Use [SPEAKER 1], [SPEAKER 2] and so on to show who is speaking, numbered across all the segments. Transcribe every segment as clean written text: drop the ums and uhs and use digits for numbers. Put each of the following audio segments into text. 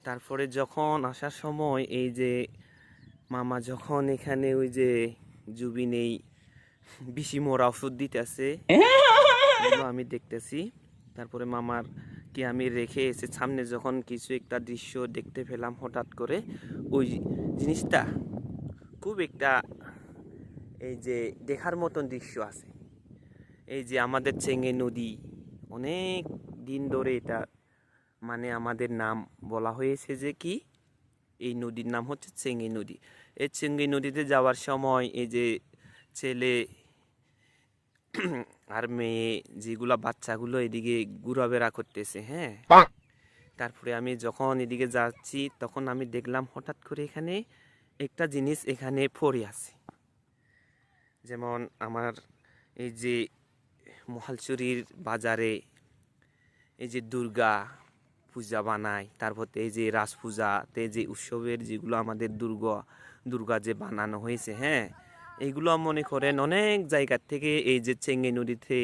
[SPEAKER 1] তারপরে যখন আসার সময় এই যে মামা যখন এখানে ওই যে জুবিন এই বিশি মোরা ওষুধ দিতেছে এগুলো আমি দেখতেছি। তারপরে মামার কি আমি রেখে এসে সামনে যখন কিছু একটা দৃশ্য দেখতে পেলাম হঠাৎ করে, ওই জিনিসটা খুব একটা এই যে দেখার মতন দৃশ্য আছে। এই যে আমাদের চেঙ্গে নদী অনেক দিন ধরে এটা মানে আমাদের নাম বলা হয়েছে যে কি এই নদীর নাম হচ্ছে চেঙ্গি নদী। এই চেঙ্গি নদীতে যাওয়ার সময় এই যে ছেলে আর মেয়ে যেগুলা বাচ্চাগুলো এদিকে ঘোরাফেরা করতেছে, হ্যাঁ। তারপরে আমি যখন এদিকে যাচ্ছি তখন আমি দেখলাম হঠাৎ করে এখানে একটা জিনিস এখানে পড়ে আছে। যেমন আমার এই যে মহালছড়ির বাজারে এই যে দুর্গা পূজা বানায়, তারপর এই যে রাস পূজাতে যে উৎসবের যেগুলো আমাদের দুর্গা যে বানানো হয়েছে, হ্যাঁ, এইগুলো মনে করেন অনেক জায়গার থেকে এই যে চেঙ্গি নদীতে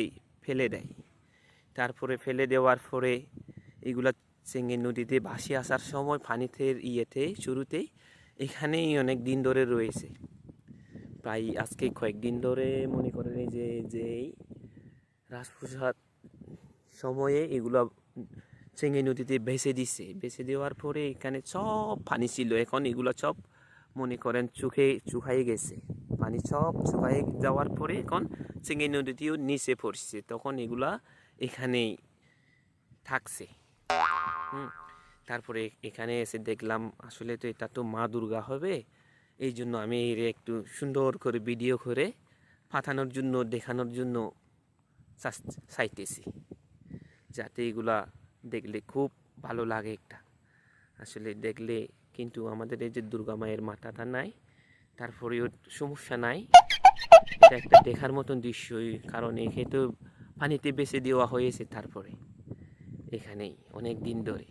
[SPEAKER 1] ফেলে দেয়। তারপরে ফেলে দেওয়ার পরে এইগুলা চেঙ্গি নদীতে ভাসিয়ে আসার সময় পানিতে শুরুতেই এখানেই অনেক দিন ধরে রয়েছে। প্রায় আজকে কয়েকদিন ধরে মনে করেন এই যে রাস পূজার সময়ে এগুলো চেঙ্গি নদীতে ভেসে দেওয়ার পরে এখানে সব পানি ছিল, এখন এগুলো সব মনে করেন শুকাইয়ে গেছে। পানি সব শুকাই যাওয়ার পরে এখন চেঙ্গি নদীতেও নিচে পড়ছে, তখন এগুলা এখানেই থাকছে। তারপরে এখানে এসে দেখলাম আসলে তো এটা তো মা দুর্গা হবে, এই জন্য আমি এর একটু সুন্দর করে ভিডিও করে পাঠানোর জন্য দেখানোর জন্য চাইতেছি, যাতে এগুলা দেখলে খুব ভালো লাগে একটা আসলে দেখলে। কিন্তু আমাদের এই যে দুর্গা মায়ের মাথাটা নাই, তারপরেও সমস্যা নাই, এটা একটা দেখার মতন দৃশ্যই, কারণ এখানে তো পানিতে বেছে দেওয়া হয়েছে তারপরে এখানেই অনেক দিন ধরে।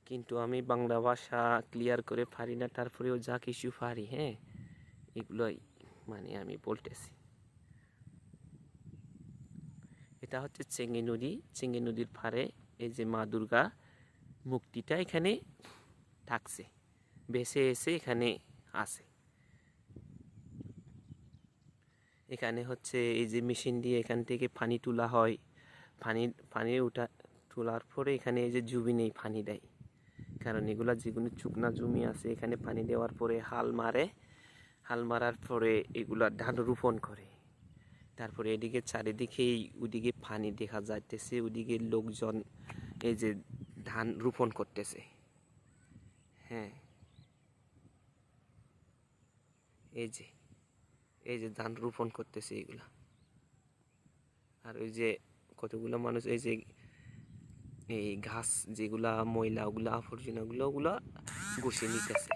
[SPEAKER 1] কিন্তু আমি বাংলা ভাষা ক্লিয়ার করে পারি না, তারপরেও যা কিছু পারি, হ্যাঁ, এগুলোই মানে আমি বলতেছি। এটা হচ্ছে চেঙ্গি নদী, চেঙ্গি নদীর পাড়ে এই যে মা দুর্গা মূর্তিটা এখানে থাকছে, বেসে এসে এখানে আছে। এখানে হচ্ছে এই যে মেশিন দিয়ে এখান থেকে পানি তোলা হয়, পানি তোলার পরে এখানে এই যে জুবিনেই পানি দেয়, কারণ এগুলা যেগুলো শুকনা জমি আছে এখানে পানি দেওয়ার পরে হাল মারার পরে এগুলা ধান রোপণ করে। তারপরে এদিকে চারিদিকেই ওদিকে পানি দেখা যাইতেছে, ওদিকে লোকজন এই যে ধান রোপণ করতেছে, হ্যাঁ, এই যে ধান রোপণ করতেছে এগুলা। আর ওই যে কতগুলো মানুষ এই যে এই ঘাস যেগুলা ময়লা ওগুলা আবর্জনা ওগুলা গুছিয়ে নিতেছে।